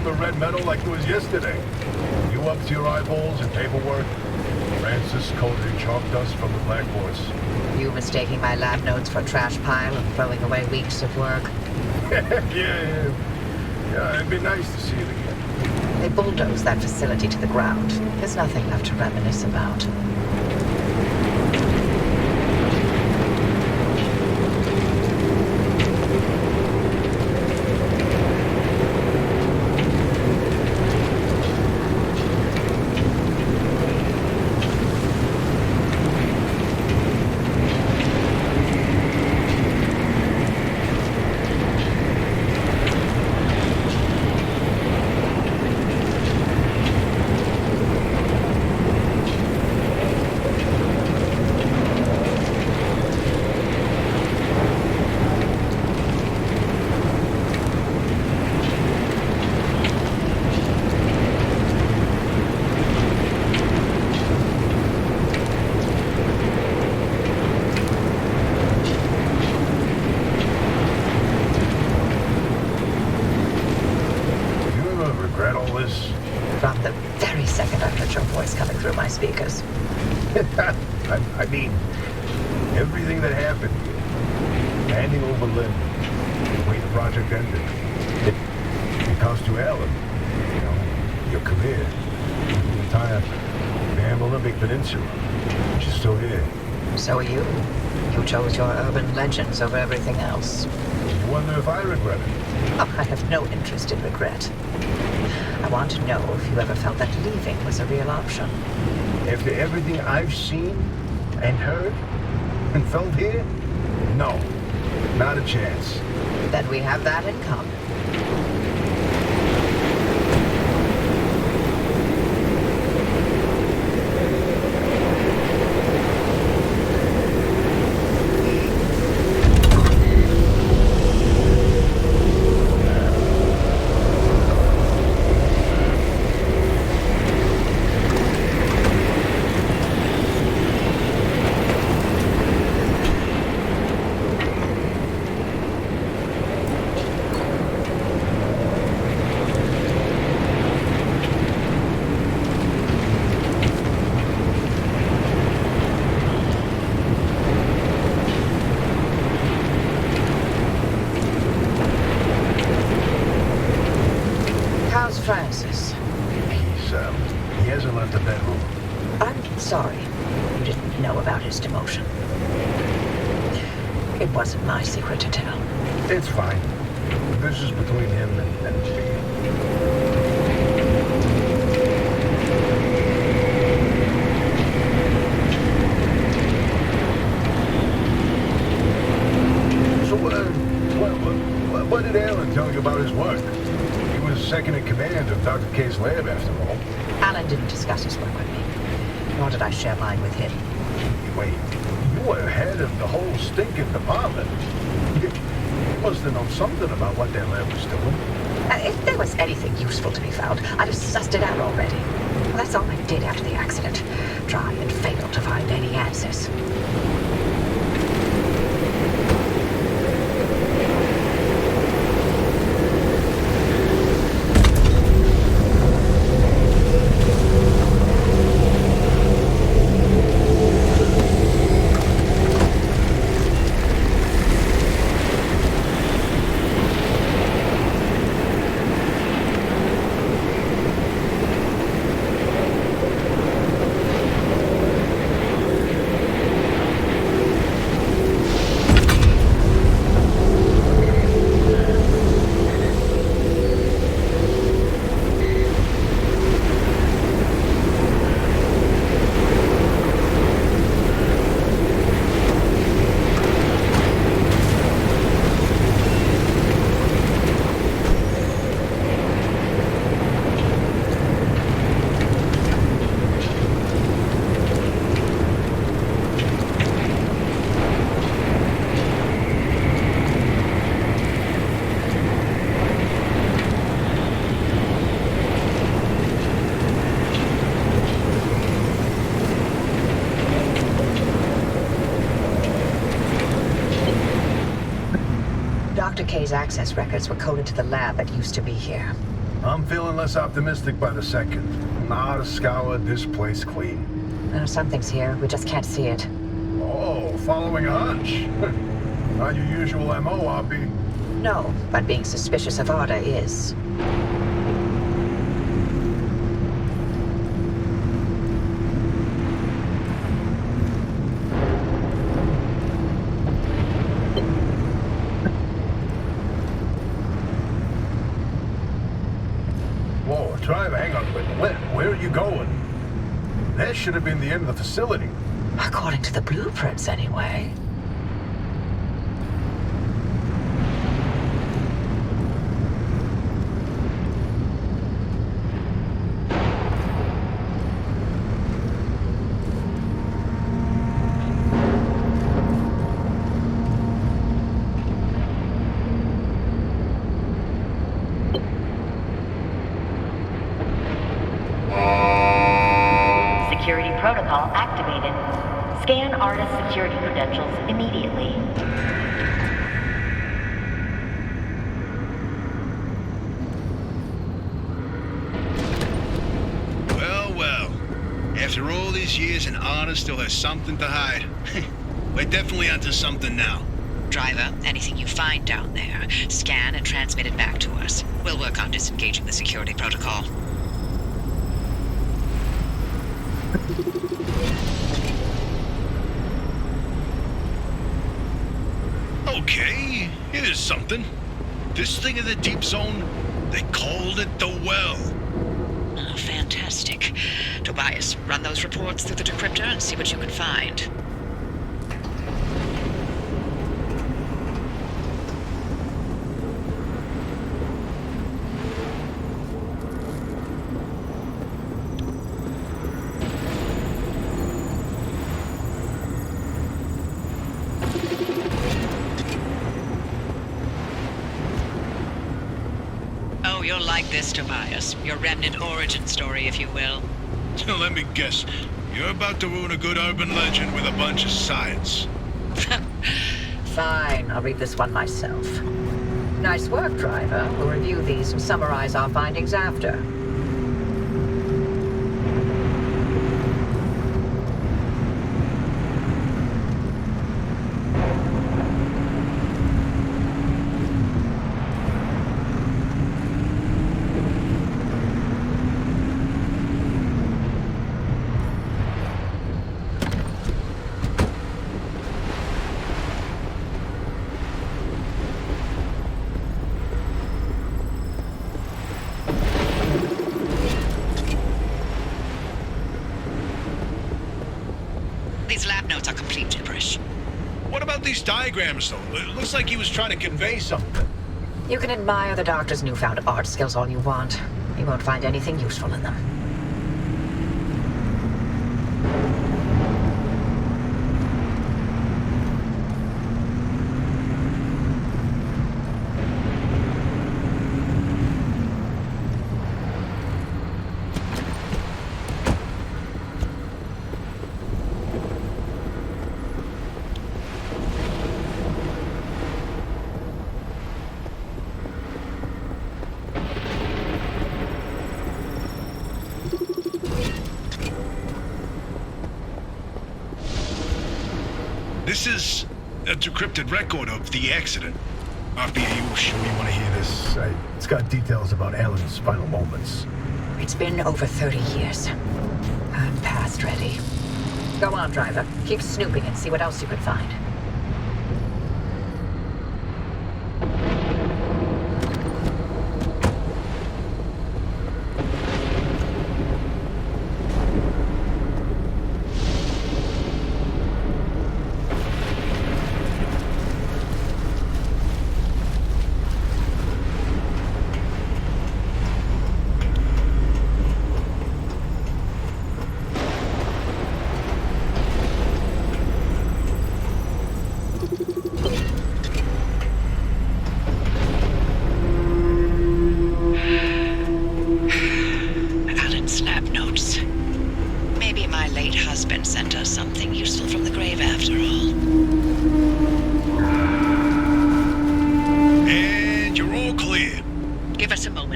the red metal like it was yesterday. You up to your eyeballs in paperwork? Francis coated in chalk dust from the blackboards. You mistaking my lab notes for a trash pile and throwing away weeks of work? Yeah, it'd be nice to see it again. They bulldozed that facility to the ground. There's nothing left to reminisce about. From the very second I heard your voice coming through my speakers. I mean, everything that happened here. Handing over LIM, the way the project ended. It cost you Alan, you know, your career, the entire damn Olympic Peninsula. But you're still here. So are you. You chose your urban legends over everything else. You wonder if I regret it? Oh, I have no interest in regret. I want to know if you ever felt that leaving was a real option. After everything I've seen and heard and felt here? No, not a chance. Then we have that in common. Francis. He hasn't left the bedroom. I'm sorry you didn't know about his demotion. It wasn't my secret to tell. It's fine. This is between him and me. So what did Alan tell you about his work? Second in command of Dr. K's lab, after all. Alan didn't discuss his work with me, nor did I share mine with him. Wait, you were head of the whole stinking department. You must have known something about what that lab was doing. If there was anything useful to be found, I'd have sussed it out already. Well, that's all I did after the accident. Try and fail to find any answers. Dr. K's access records were coded to the lab that used to be here. I'm feeling less optimistic by the second. Not a scour this place clean. Something's here. We just can't see it. Oh, following a hunch. Not your usual MO, Oppie. No, but being suspicious of Arda is. Whoa, driver, hang on. Where are you going? That should have been the end of the facility. According to the blueprints, anyway. Security protocol activated. Scan artist security credentials immediately. Well. After all these years, an artist still has something to hide. We're definitely onto something now. Driver, anything you find down there, scan and transmit it back to us. We'll work on disengaging the security protocol. Okay, here's something. This thing in the deep zone, they called it the Well. Oh, fantastic. Tobias, run those reports through the decryptor and see what you can find. Oh, you'll like this, Tobias. Your remnant origin story, if you will. Let me guess, you're about to ruin a good urban legend with a bunch of science. Fine, I'll read this one myself. Nice work, driver. We'll review these and summarize our findings after. These lab notes are complete gibberish. What about these diagrams, though? It looks like he was trying to convey something. You can admire the doctor's newfound art skills all you want. You won't find anything useful in them. This is a decrypted record of the accident. Oppie, are you sure You want to hear this? It's got details about Alan's final moments. It's been over 30 years. I'm past ready. Go on, driver. Keep snooping and see what else you can find.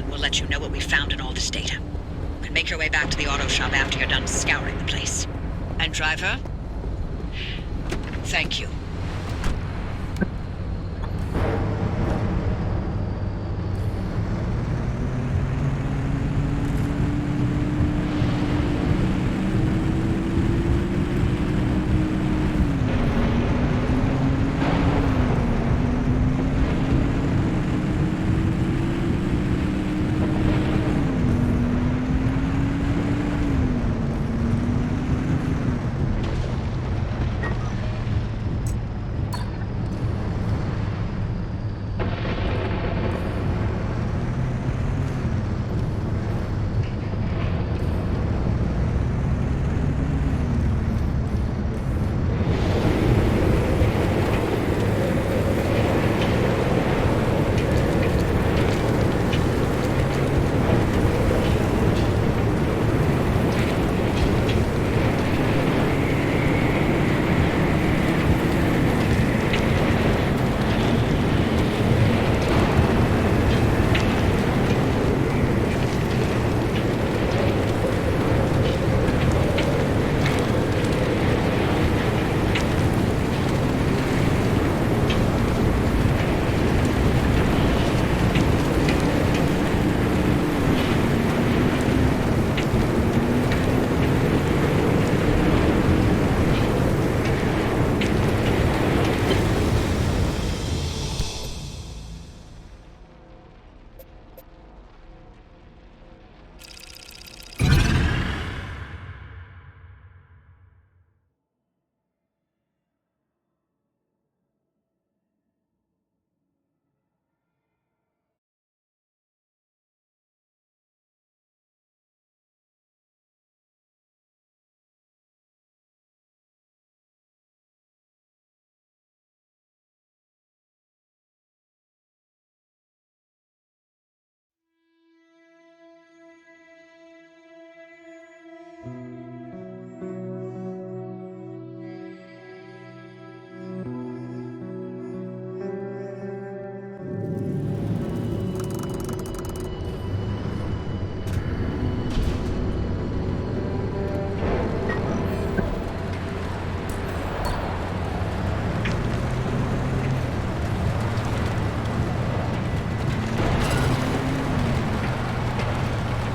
moment, we'll let you know what we found in all this data. You can make your way back to the auto shop after you're done scouring the place. And driver, thank you.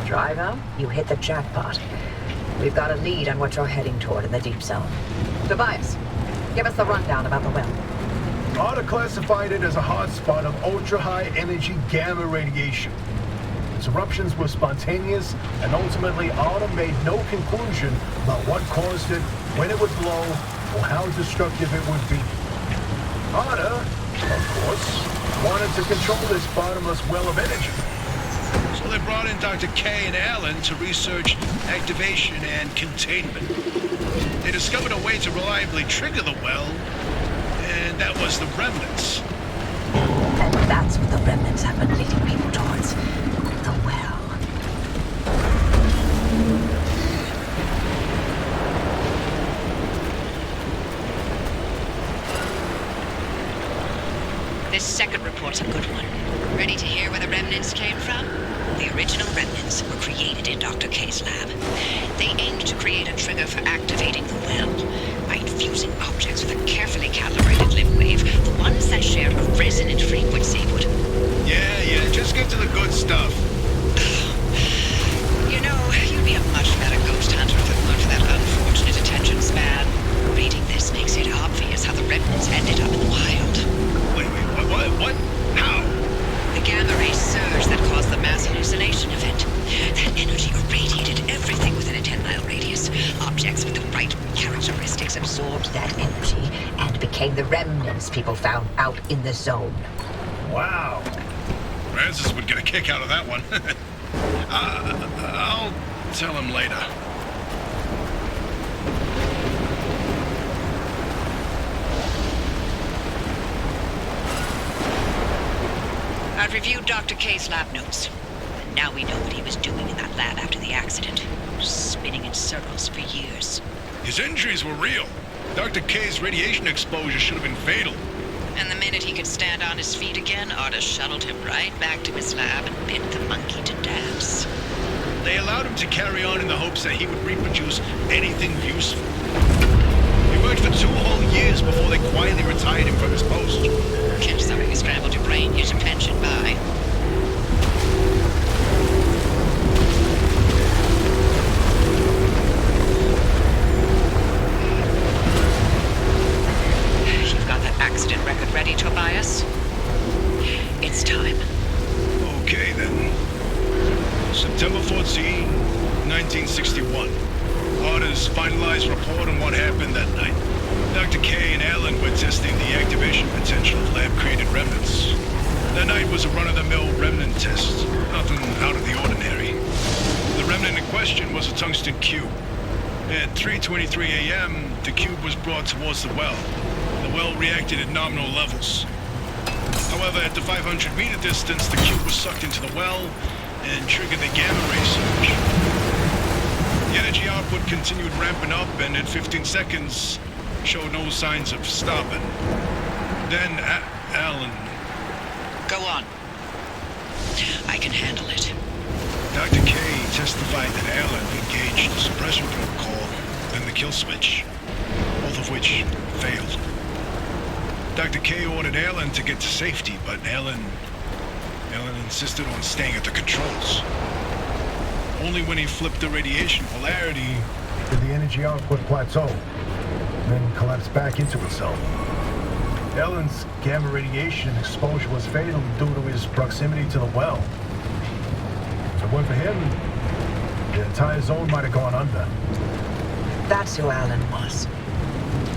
Driver, you hit the jackpot. We've got a lead on what you're heading toward in the deep zone. Tobias, give us the rundown about the well. ARDA classified it as a hotspot of ultra-high energy gamma radiation. Its eruptions were spontaneous, and ultimately ARDA made no conclusion about what caused it, when it would blow, or how destructive it would be. ARDA, of course, wanted to control this bottomless well of energy. So they brought in Dr. K and Alan to research activation and containment. They discovered a way to reliably trigger the well, and that was the remnants. And that's what the remnants have been leading people towards. The well. This second report's a good one. Ready to hear where the remnants came from? The original remnants were created in Dr. K's lab. They aimed to create a trigger for activating the well by infusing objects with a carefully calibrated limb wave, the ones that shared a resonant frequency would... Yeah, just get to the good stuff. You know, you'd be a much better ghost hunter if it weren't for that unfortunate attention span. Reading this makes it obvious how the remnants ended up in the wild. Wait, what? How? The gamma ray surge that caused the mass hallucination event. That energy irradiated everything within a 10-mile radius. Objects with the right characteristics Absorbed that energy and became the remnants people found out in the zone. Wow. Francis would get a kick out of that one. I'll tell him later. I've reviewed Dr. K's lab notes. And now we know what he was doing in that lab after the accident. Spinning in circles for years. His injuries were real. Dr. K's radiation exposure should have been fatal. And the minute he could stand on his feet again, Arda shuttled him right back to his lab and pinned the monkey to dance. They allowed him to carry on in the hopes that he would reproduce anything useful. He worked for 2 whole years before they quietly retired him from his post. Can't somebody who scrambled your brain use a pension by? You've got that accident record ready, Tobias? It's time. Okay, then. September 14, 1961. Arda's finalized report on what happened that night. Dr. K and Alan were testing the activation potential of lab-created remnants. That night was a run-of-the-mill remnant test. Nothing out of the ordinary. The remnant in question was a tungsten cube. At 3:23 a.m., the cube was brought towards the well. The well reacted at nominal levels. However, at the 500-meter distance, the cube was sucked into the well and triggered the gamma ray surge. The energy output continued ramping up, and in 15 seconds, showed no signs of stopping. Then, Alan... Go on. I can handle it. Dr. K testified that Alan engaged the suppression protocol, then the kill switch, both of which failed. Dr. K ordered Alan to get to safety, but Alan insisted on staying at the controls. Only when he flipped the radiation polarity Did the energy output plateau, then collapse back into itself. Ellen's gamma radiation exposure was fatal due to his proximity to the well. If it weren't for him, the entire zone might have gone under. That's who Alan was.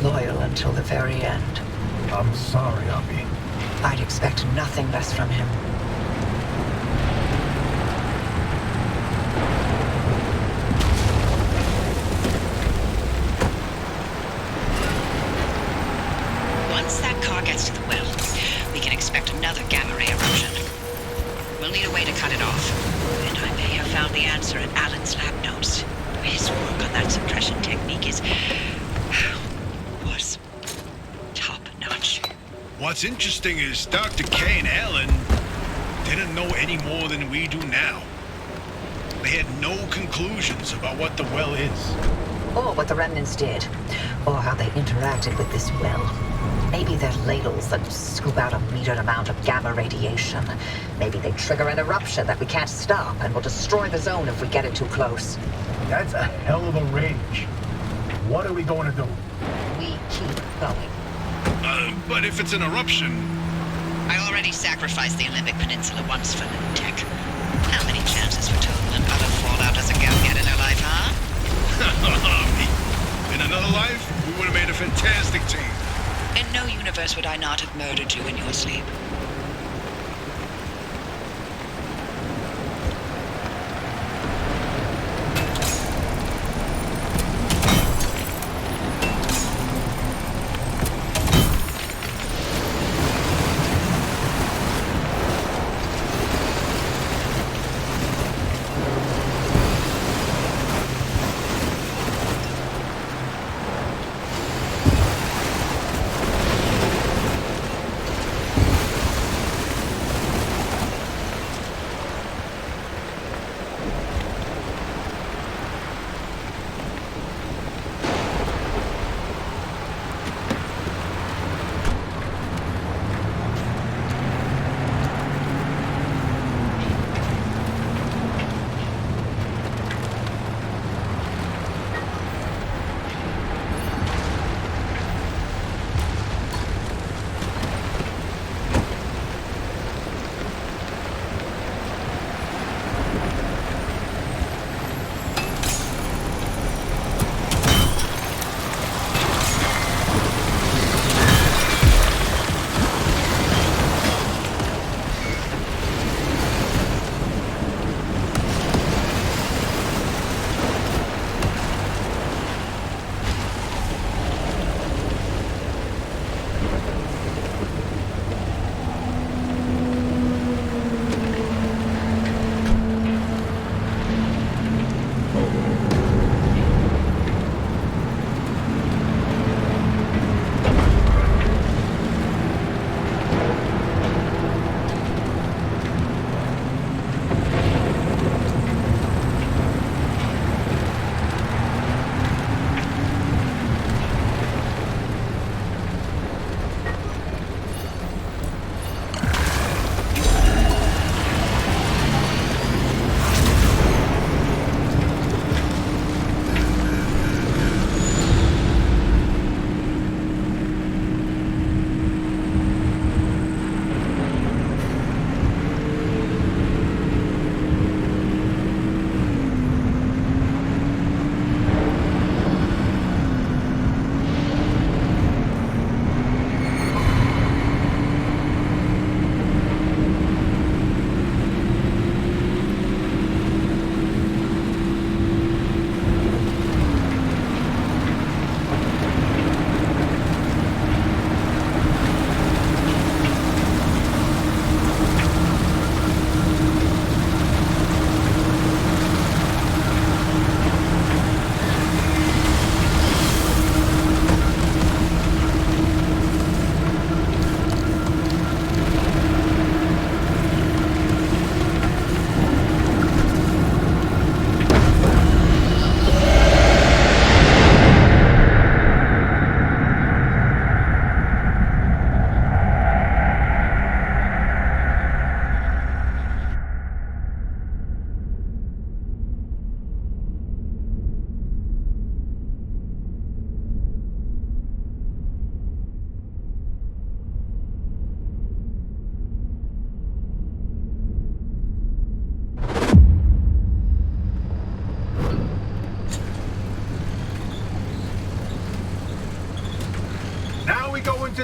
Loyal until the very end. I'm sorry, Abby. I'd expect nothing less from him. Once that car gets to the well, we can expect another gamma ray eruption. We'll need a way to cut it off. And I may have found the answer in Alan's lab notes. His work on that suppression technique was top-notch. What's interesting is Dr. K and Alan didn't know any more than we do now. They had no conclusions about what the well is. Or what the remnants did. Or how they interacted with this well. Maybe they're ladles that scoop out a metered amount of gamma radiation. Maybe they trigger an eruption that we can't stop and will destroy the zone if we get it too close. That's a hell of a range. What are we going to do? We keep going. But if it's an eruption... I already sacrificed the Olympic Peninsula once for tech. How many chances for total and utter fallout does a gal get in her life, huh? In another life, we would have made a fantastic team. In no universe would I not have murdered you in your sleep.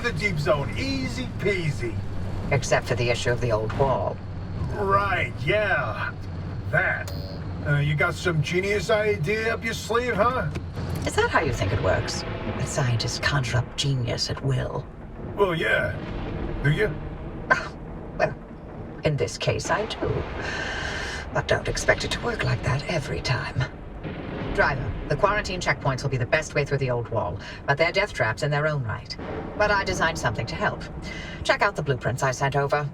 the deep zone. Easy peasy. Except for the issue of the old wall. Right, yeah. That. You got some genius idea up your sleeve, huh? Is that how you think it works? That scientists conjure up genius at will? Well, yeah. Do you? Well, in this case, I do. But don't expect it to work like that every time. Driver, the quarantine checkpoints will be the best way through the old wall, but they're death traps in their own right. But I designed something to help. Check out the blueprints I sent over.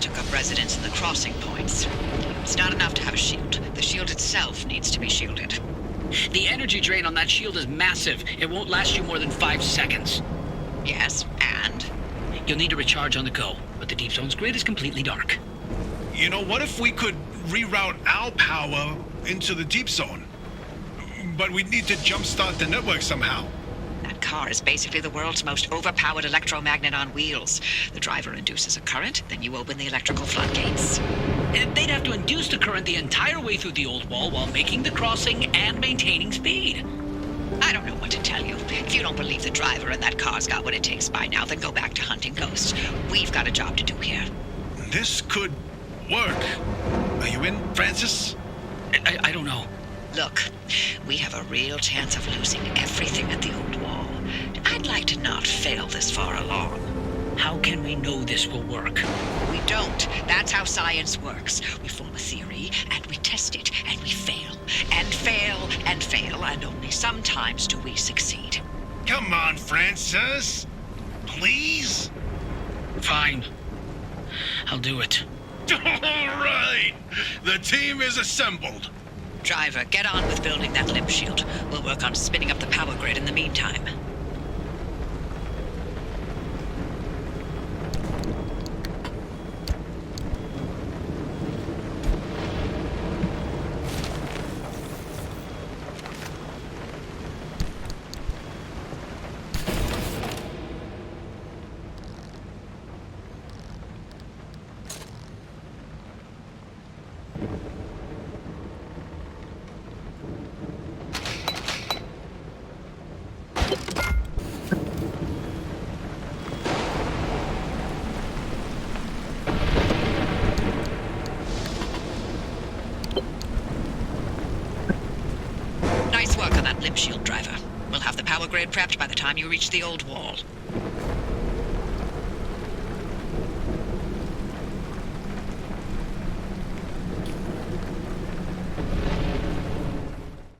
Took up residence in the crossing points. It's not enough to have a shield. The shield itself needs to be shielded. The energy drain on that shield is massive. It won't last you more than 5 seconds. Yes, and? You'll need to recharge on the go, but the deep zone's grid is completely dark. You know, what if we could reroute our power into the deep zone? But we'd need to jumpstart the network somehow. That car is basically the world's most overpowered electromagnet on wheels. The driver induces a current, then you open the electrical floodgates. And they'd have to induce the current the entire way through the old wall while making the crossing and maintaining speed. I don't know what to tell you. If you don't believe the driver and that car's got what it takes by now, then go back to hunting ghosts. We've got a job to do here. This could work. Are you in, Francis? I don't know. Look, we have a real chance of losing everything at the old wall. I'd like to not fail this far along. How can we know this will work? We don't. That's how science works. We form a theory, and we test it, and we fail, and fail, and fail, and only sometimes do we succeed. Come on, Francis. Please? Fine. I'll do it. All right. The team is assembled. Driver, get on with building that LIM shield. We'll work on spinning up the power grid in the meantime. Nice work on that LIM shield, driver. We'll have the power grid prepped by the time you reach the old wall.